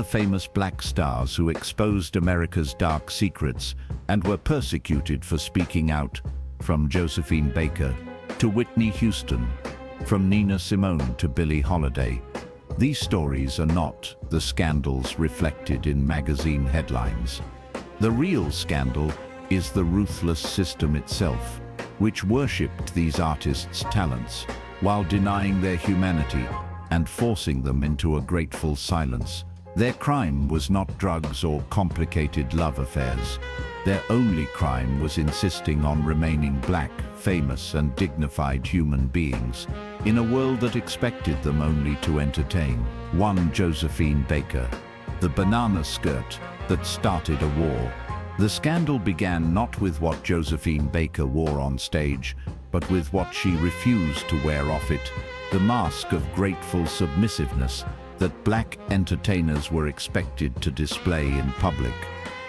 The famous black stars who exposed America's dark secrets and were persecuted for speaking out, from Josephine Baker to Whitney Houston, from Nina Simone to Billie Holiday. These stories are not the scandals reflected in magazine headlines. The real scandal is the ruthless system itself, which worshipped these artists' talents while denying their humanity and forcing them into a grateful silence. Their crime was not drugs or complicated love affairs. Their only crime was insisting on remaining black, famous and dignified human beings in a world that expected them only to entertain. One Josephine Baker, the banana skirt that started a war. The scandal began not with what Josephine Baker wore on stage, but with what she refused to wear off it, the mask of grateful submissiveness that black entertainers were expected to display in public.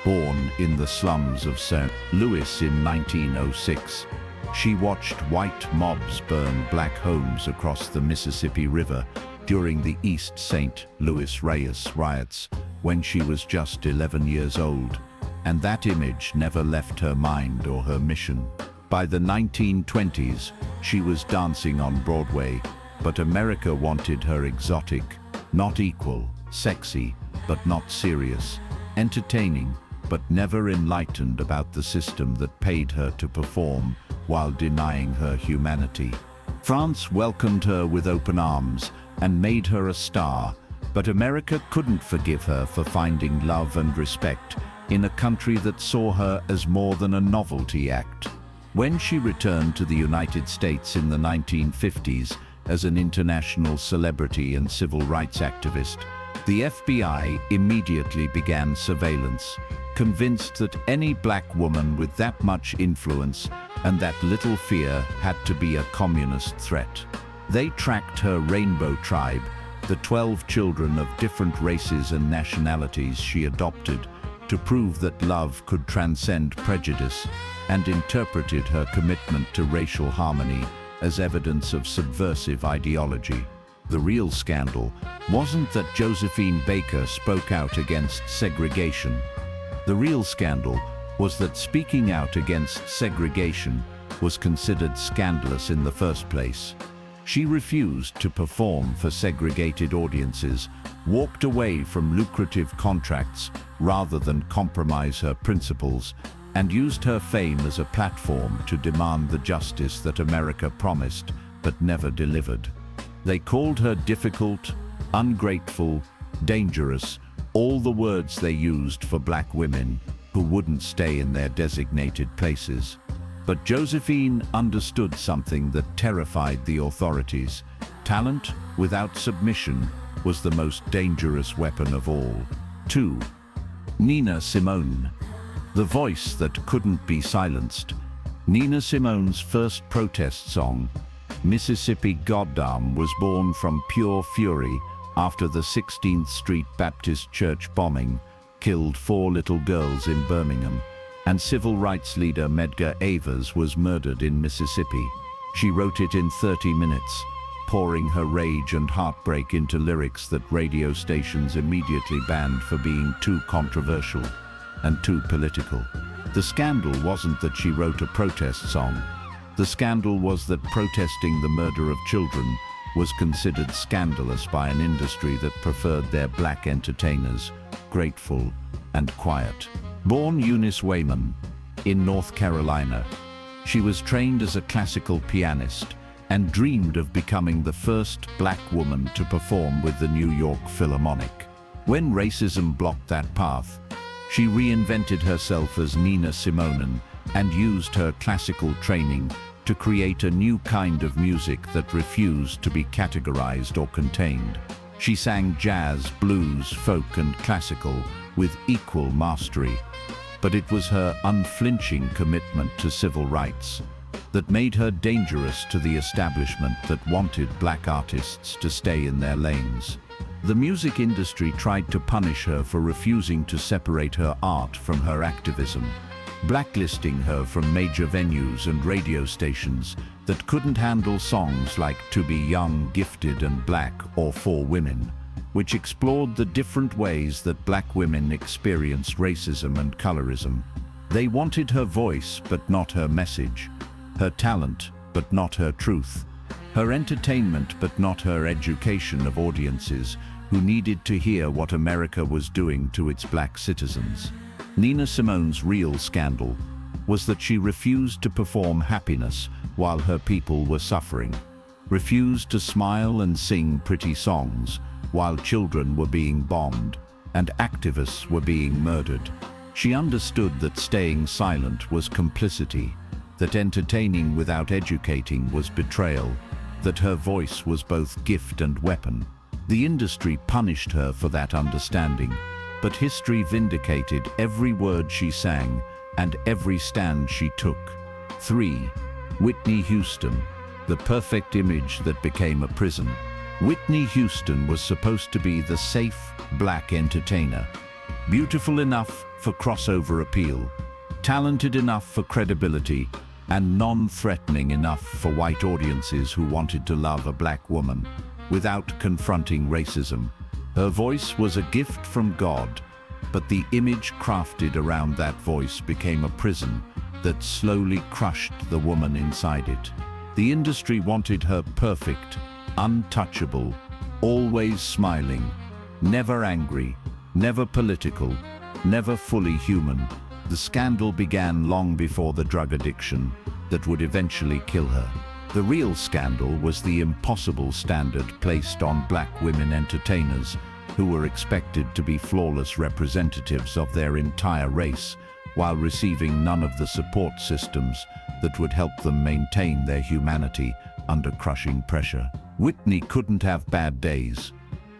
Born in the slums of St. Louis in 1906, she watched white mobs burn black homes across the Mississippi River during the East St. Louis riots when she was just 11 years old, and that image never left her mind or her mission. By the 1920s, she was dancing on Broadway, but America wanted her exotic, not equal, sexy, but not serious, entertaining, but never enlightened about the system that paid her to perform while denying her humanity. France welcomed her with open arms and made her a star, but America couldn't forgive her for finding love and respect in a country that saw her as more than a novelty act. When she returned to the United States in the 1950s as an international celebrity and civil rights activist, the FBI immediately began surveillance, convinced that any black woman with that much influence and that little fear had to be a communist threat. They tracked her rainbow tribe, the 12 children of different races and nationalities she adopted, to prove that love could transcend prejudice, and interpreted her commitment to racial harmony as evidence of subversive ideology. The real scandal wasn't that Josephine Baker spoke out against segregation. The real scandal was that speaking out against segregation was considered scandalous in the first place. She refused to perform for segregated audiences, walked away from lucrative contracts rather than compromise her principles, and used her fame as a platform to demand the justice that America promised but never delivered. They called her difficult, ungrateful, dangerous, all the words they used for black women who wouldn't stay in their designated places. But Josephine understood something that terrified the authorities. Talent without submission was the most dangerous weapon of all. 2. Nina Simone, the voice that couldn't be silenced. Nina Simone's first protest song, Mississippi Goddam, was born from pure fury after the 16th Street Baptist Church bombing killed 4 little girls in Birmingham, and civil rights leader Medgar Evers was murdered in Mississippi. She wrote it in 30 minutes, pouring her rage and heartbreak into lyrics that radio stations immediately banned for being too controversial and too political. The scandal wasn't that she wrote a protest song. The scandal was that protesting the murder of children was considered scandalous by an industry that preferred their black entertainers grateful and quiet. Born Eunice Wayman in North Carolina, she was trained as a classical pianist and dreamed of becoming the first black woman to perform with the New York Philharmonic. When racism blocked that path, she reinvented herself as Nina Simone and used her classical training to create a new kind of music that refused to be categorized or contained. She sang jazz, blues, folk, and classical with equal mastery, but it was her unflinching commitment to civil rights that made her dangerous to the establishment that wanted black artists to stay in their lanes. The music industry tried to punish her for refusing to separate her art from her activism, blacklisting her from major venues and radio stations that couldn't handle songs like To Be Young, Gifted and Black or For Women. which explored the different ways that black women experienced racism and colorism. They wanted her voice, but not her message, her talent, but not her truth, her entertainment, but not her education of audiences who needed to hear what America was doing to its black citizens. Nina Simone's real scandal was that she refused to perform happiness while her people were suffering, refused to smile and sing pretty songs while children were being bombed and activists were being murdered. She understood that staying silent was complicity, that entertaining without educating was betrayal, that her voice was both gift and weapon. The industry punished her for that understanding, but history vindicated every word she sang and every stand she took. 3. Whitney Houston, the perfect image that became a prison. Whitney Houston was supposed to be the safe black entertainer, beautiful enough for crossover appeal, talented enough for credibility, and non-threatening enough for white audiences who wanted to love a black woman without confronting racism. Her voice was a gift from God, but the image crafted around that voice became a prison that slowly crushed the woman inside it. The industry wanted her perfect, untouchable, always smiling, never angry, never political, never fully human. The scandal began long before the drug addiction that would eventually kill her. The real scandal was the impossible standard placed on black women entertainers who were expected to be flawless representatives of their entire race while receiving none of the support systems that would help them maintain their humanity under crushing pressure. Whitney couldn't have bad days,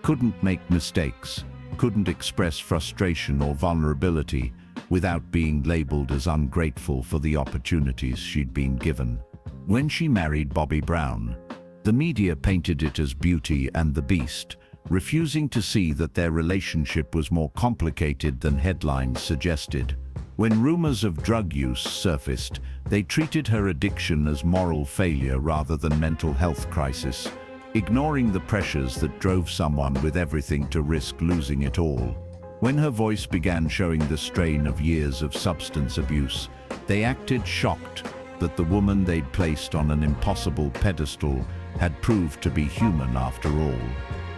couldn't make mistakes, couldn't express frustration or vulnerability without being labeled as ungrateful for the opportunities she'd been given. When she married Bobby Brown, the media painted it as Beauty and the Beast, refusing to see that their relationship was more complicated than headlines suggested. When rumors of drug use surfaced, they treated her addiction as moral failure rather than mental health crisis, ignoring the pressures that drove someone with everything to risk losing it all. When her voice began showing the strain of years of substance abuse, they acted shocked that the woman they'd placed on an impossible pedestal had proved to be human after all.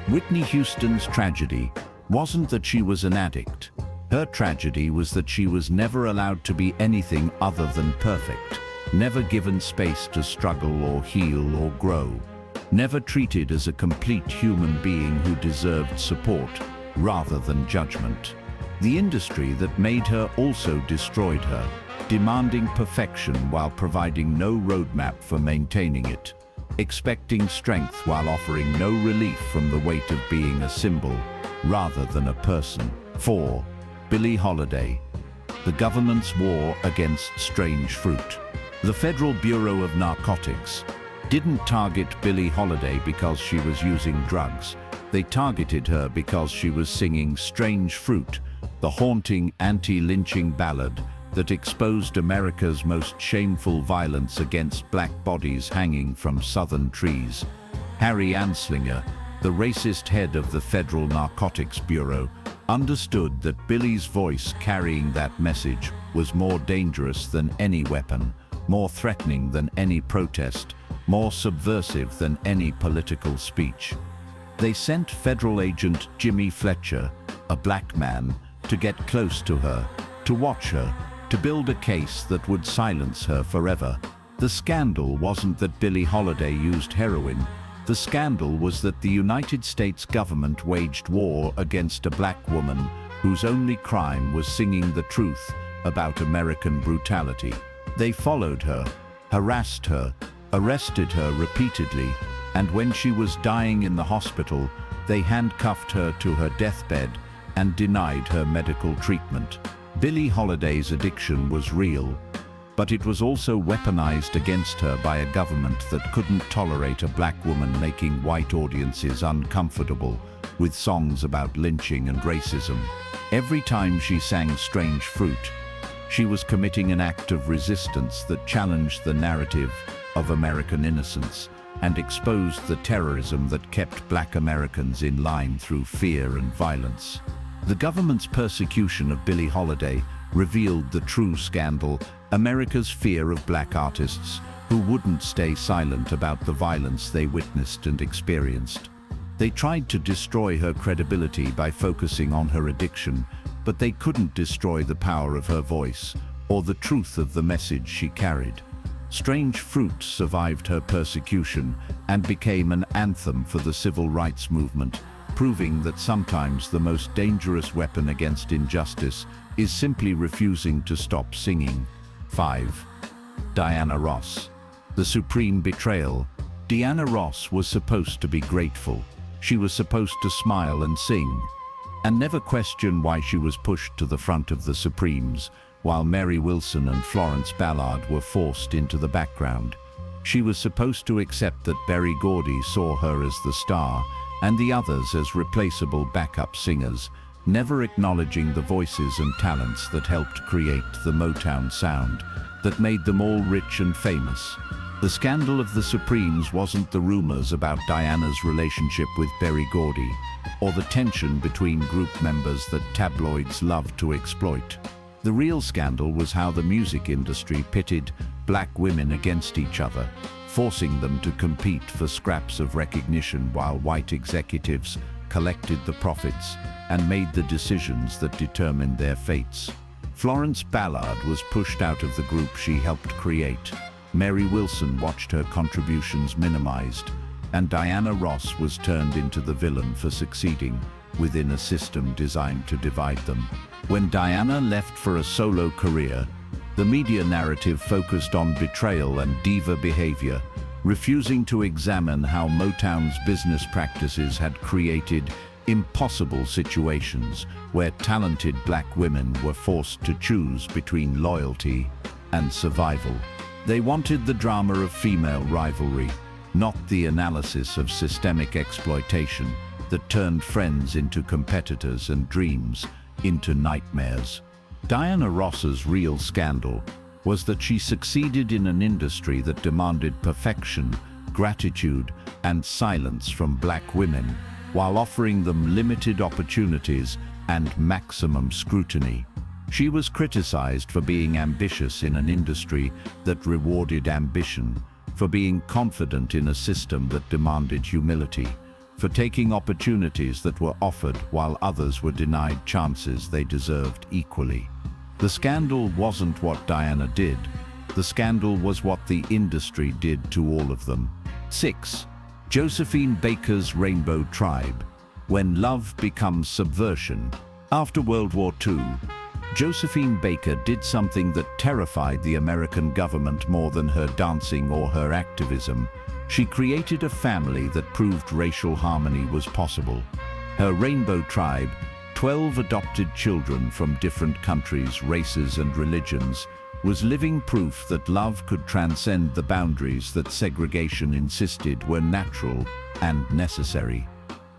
Whitney Houston's tragedy wasn't that she was an addict. Her tragedy was that she was never allowed to be anything other than perfect, never given space to struggle or heal or grow, never treated as a complete human being who deserved support rather than judgment. The industry that made her also destroyed her, demanding perfection while providing no roadmap for maintaining it, expecting strength while offering no relief from the weight of being a symbol rather than a person. 4. Billie Holiday, the government's war against strange fruit. The Federal Bureau of Narcotics didn't target Billie Holiday because she was using drugs. They targeted her because she was singing Strange Fruit, the haunting anti-lynching ballad that exposed America's most shameful violence against black bodies hanging from southern trees. Harry Anslinger, the racist head of the Federal Narcotics Bureau, understood that Billie's voice carrying that message was more dangerous than any weapon, more threatening than any protest, more subversive than any political speech. They sent federal agent Jimmy Fletcher, a black man, to get close to her, to watch her, to build a case that would silence her forever. The scandal wasn't that Billie Holiday used heroin. The scandal was that the United States government waged war against a black woman whose only crime was singing the truth about American brutality. They followed her, harassed her, arrested her repeatedly, and when she was dying in the hospital, they handcuffed her to her deathbed and denied her medical treatment. Billie Holiday's addiction was real, but it was also weaponized against her by a government that couldn't tolerate a black woman making white audiences uncomfortable with songs about lynching and racism. Every time she sang Strange Fruit, she was committing an act of resistance that challenged the narrative of American innocence, and exposed the terrorism that kept Black Americans in line through fear and violence. The government's persecution of Billie Holiday revealed the true scandal: America's fear of Black artists who wouldn't stay silent about the violence they witnessed and experienced. They tried to destroy her credibility by focusing on her addiction, but they couldn't destroy the power of her voice or the truth of the message she carried. Strange Fruit survived her persecution and became an anthem for the civil rights movement, proving that sometimes the most dangerous weapon against injustice is simply refusing to stop singing. 5. Diana Ross. The supreme betrayal. Diana Ross was supposed to be grateful. She was supposed to smile and sing, and never question why she was pushed to the front of the Supremes, while Mary Wilson and Florence Ballard were forced into the background. She was supposed to accept that Berry Gordy saw her as the star, and the others as replaceable backup singers, never acknowledging the voices and talents that helped create the Motown sound that made them all rich and famous. The scandal of the Supremes wasn't the rumors about Diana's relationship with Berry Gordy, or the tension between group members that tabloids loved to exploit. The real scandal was how the music industry pitted Black women against each other, forcing them to compete for scraps of recognition while white executives collected the profits and made the decisions that determined their fates. Florence Ballard was pushed out of the group she helped create. Mary Wilson watched her contributions minimized, and Diana Ross was turned into the villain for succeeding within a system designed to divide them. When Diana left for a solo career, the media narrative focused on betrayal and diva behavior, refusing to examine how Motown's business practices had created impossible situations where talented Black women were forced to choose between loyalty and survival. They wanted the drama of female rivalry, not the analysis of systemic exploitation that turned friends into competitors and dreams into nightmares. Diana Ross's real scandal was that she succeeded in an industry that demanded perfection, gratitude, and silence from Black women, while offering them limited opportunities and maximum scrutiny. She was criticized for being ambitious in an industry that rewarded ambition, for being confident in a system that demanded humility, for taking opportunities that were offered while others were denied chances they deserved equally. The scandal wasn't what Diana did. The scandal was what the industry did to all of them. 6. Josephine Baker's Rainbow Tribe. When love becomes subversion. After World War II, Josephine Baker did something that terrified the American government more than her dancing or her activism. She created a family that proved racial harmony was possible. Her Rainbow Tribe, 12 adopted children from different countries, races, and religions, was living proof that love could transcend the boundaries that segregation insisted were natural and necessary.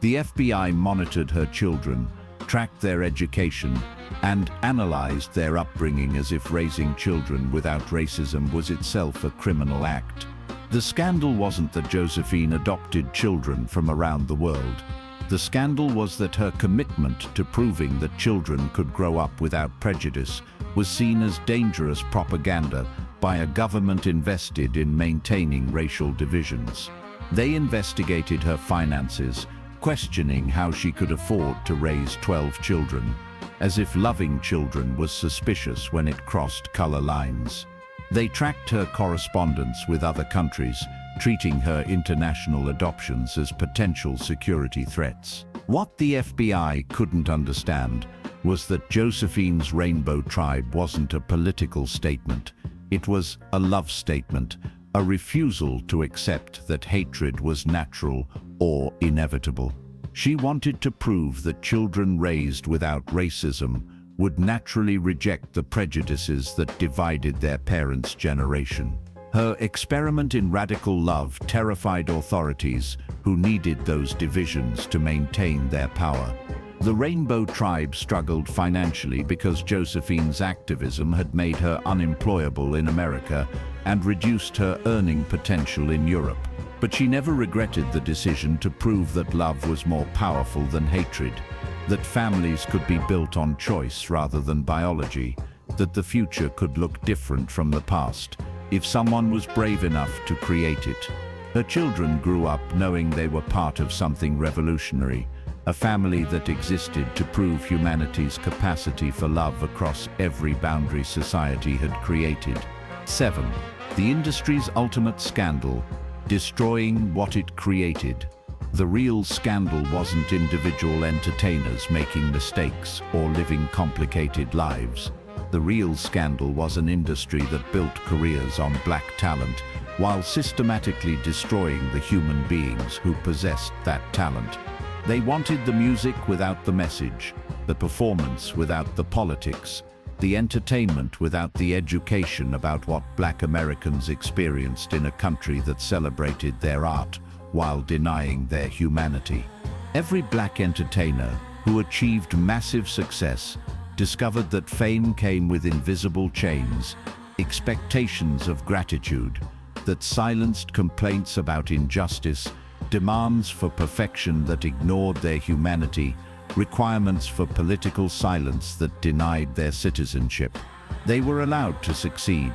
The FBI monitored her children, tracked their education, and analyzed their upbringing as if raising children without racism was itself a criminal act. The scandal wasn't that Josephine adopted children from around the world. The scandal was that her commitment to proving that children could grow up without prejudice was seen as dangerous propaganda by a government invested in maintaining racial divisions. They investigated her finances, questioning how she could afford to raise 12 children, as if loving children was suspicious when it crossed color lines. They tracked her correspondence with other countries, treating her international adoptions as potential security threats. What the FBI couldn't understand was that Josephine's Rainbow Tribe wasn't a political statement. It was a love statement, a refusal to accept that hatred was natural or inevitable. She wanted to prove that children raised without racism would naturally reject the prejudices that divided their parents' generation. Her experiment in radical love terrified authorities who needed those divisions to maintain their power. The Rainbow Tribe struggled financially because Josephine's activism had made her unemployable in America and reduced her earning potential in Europe. But she never regretted the decision to prove that love was more powerful than hatred, that families could be built on choice rather than biology, that the future could look different from the past if someone was brave enough to create it. Her children grew up knowing they were part of something revolutionary, a family that existed to prove humanity's capacity for love across every boundary society had created. 7. The industry's ultimate scandal, destroying what it created. The real scandal wasn't individual entertainers making mistakes or living complicated lives. The real scandal was an industry that built careers on black talent while systematically destroying the human beings who possessed that talent. They wanted the music without the message, the performance without the politics, the entertainment without the education about what Black Americans experienced in a country that celebrated their art while denying their humanity. Every black entertainer who achieved massive success discovered that fame came with invisible chains, expectations of gratitude, that silenced complaints about injustice, demands for perfection that ignored their humanity, requirements for political silence that denied their citizenship. They were allowed to succeed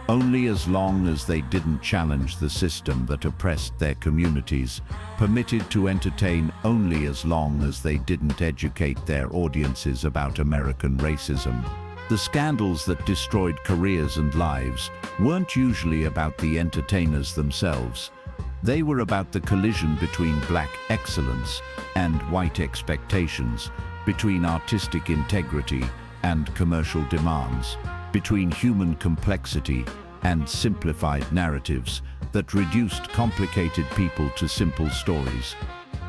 only as long as they didn't challenge the system that oppressed their communities, permitted to entertain only as long as they didn't educate their audiences about American racism. The scandals that destroyed careers and lives weren't usually about the entertainers themselves. They were about the collision between black excellence and white expectations, between artistic integrity and commercial demands, between human complexity and simplified narratives that reduced complicated people to simple stories.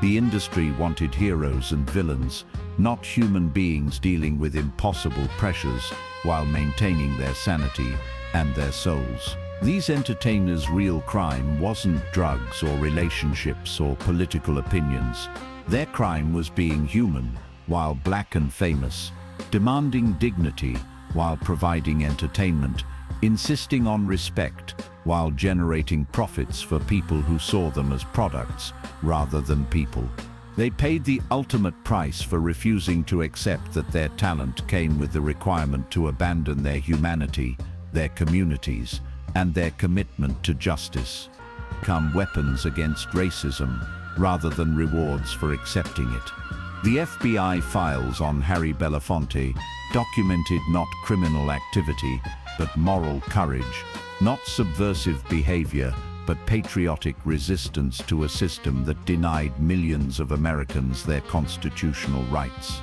The industry wanted heroes and villains, not human beings dealing with impossible pressures while maintaining their sanity and their souls. These entertainers' real crime wasn't drugs or relationships or political opinions. Their crime was being human while black and famous, demanding dignity while providing entertainment, insisting on respect while generating profits for people who saw them as products rather than people. They paid the ultimate price for refusing to accept that their talent came with the requirement to abandon their humanity, their communities, and their commitment to justice. Become weapons against racism rather than rewards for accepting it. The FBI files on Harry Belafonte documented not criminal activity, but moral courage, not subversive behavior, but patriotic resistance to a system that denied millions of Americans their constitutional rights.